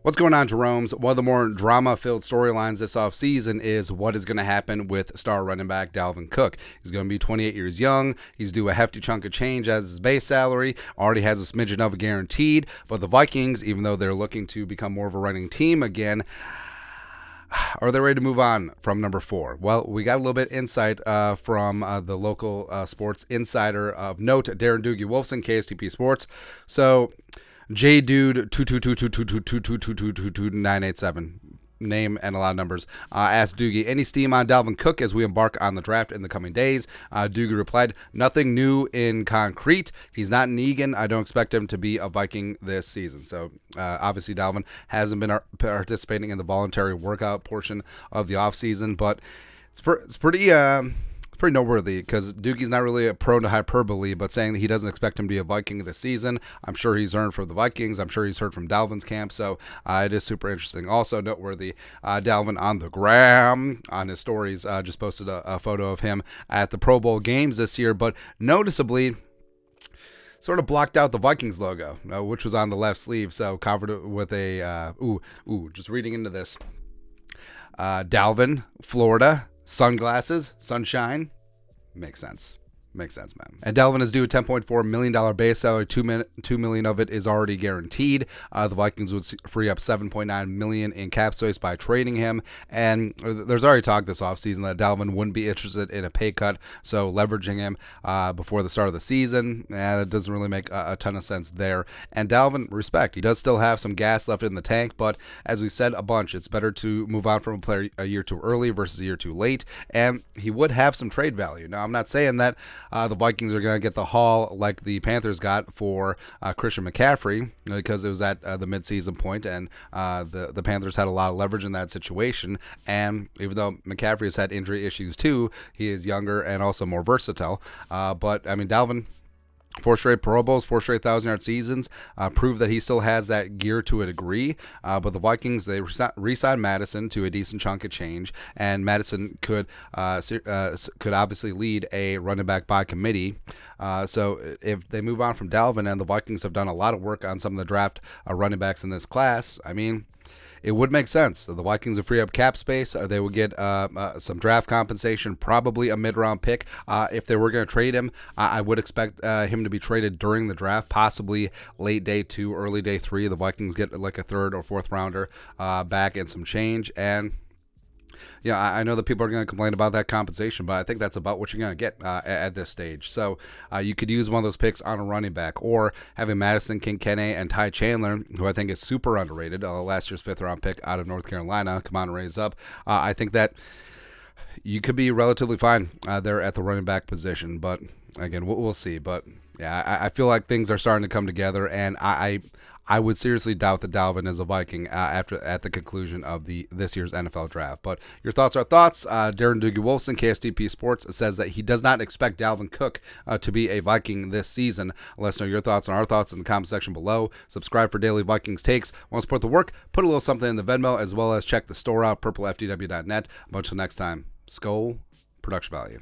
What's going on, Jerome's? One of the more drama-filled storylines this offseason is what is going to happen with star running back Dalvin Cook. He's going to be 28 years young. He's due a hefty chunk of change as his base salary. Already has a smidgen of a guaranteed. But the Vikings, even though they're looking to become more of a running team again, are they ready to move on from number 4? Well, we got a little bit insight from the local sports insider of note, Darren Doogie, Wolfson, KSTP Sports. So, JDude 222222222222987 name and a lot of numbers asked Doogie, any steam on Dalvin Cook as we embark on the draft in the coming days? Doogie replied, nothing new in concrete. He's not an Egan. I don't expect him to be a Viking this season. So obviously Dalvin hasn't been participating in the voluntary workout portion of the offseason, but it's pretty noteworthy because Doogie's not really prone to hyperbole, but saying that he doesn't expect him to be a Viking this season. I'm sure he's heard from the Vikings. I'm sure he's heard from Dalvin's camp, so it is super interesting. Also noteworthy, Dalvin on the gram, on his stories, just posted a photo of him at the Pro Bowl games this year, but noticeably sort of blocked out the Vikings logo, which was on the left sleeve, so covered it with a, just reading into this. Dalvin, Florida, sunglasses, sunshine. Makes sense. Makes sense, man. And Dalvin is due a $10.4 million base salary. $2 million of it is already guaranteed. The Vikings would free up $7.9 million in cap space by trading him. And there's already talk this offseason that Dalvin wouldn't be interested in a pay cut, so leveraging him before the start of the season, that doesn't really make a ton of sense there. And Dalvin, respect. He does still have some gas left in the tank, but as we said a bunch, it's better to move on from a player a year too early versus a year too late. And he would have some trade value. Now, I'm not saying that the Vikings are going to get the haul like the Panthers got for Christian McCaffrey because it was at the midseason point, and the Panthers had a lot of leverage in that situation. And even though McCaffrey has had injury issues too, he is younger and also more versatile. But, I mean, Dalvin, 4 straight Pro Bowls, 4 straight 1,000-yard seasons, prove that he still has that gear to a degree. But the Vikings, they re-signed Madison to a decent chunk of change, and Madison could obviously lead a running back by committee. So if they move on from Dalvin, and the Vikings have done a lot of work on some of the draft running backs in this class, I mean, it would make sense. So the Vikings would free up cap space. They would get some draft compensation, probably a mid-round pick. If they were going to trade him, I would expect him to be traded during the draft, possibly late day 2, early day 3. The Vikings get like a 3rd or 4th rounder back and some change. And yeah, I know that people are going to complain about that compensation, but I think that's about what you're going to get at this stage. So you could use one of those picks on a running back, or having Madison, Kincaid, and Ty Chandler, who I think is super underrated, last year's 5th-round pick out of North Carolina, come on and raise up. I think that you could be relatively fine there at the running back position, but again, we'll see. But yeah, I feel like things are starting to come together, and I would seriously doubt that Dalvin is a Viking at the conclusion of this year's NFL draft. But your thoughts are thoughts. Darren Doogie Wolfson, KSTP Sports, says that he does not expect Dalvin Cook to be a Viking this season. Let us know your thoughts and our thoughts in the comment section below. Subscribe for daily Vikings takes. Want to support the work? Put a little something in the Venmo, as well as check the store out, purplefdw.net. Until next time, Skol, production value.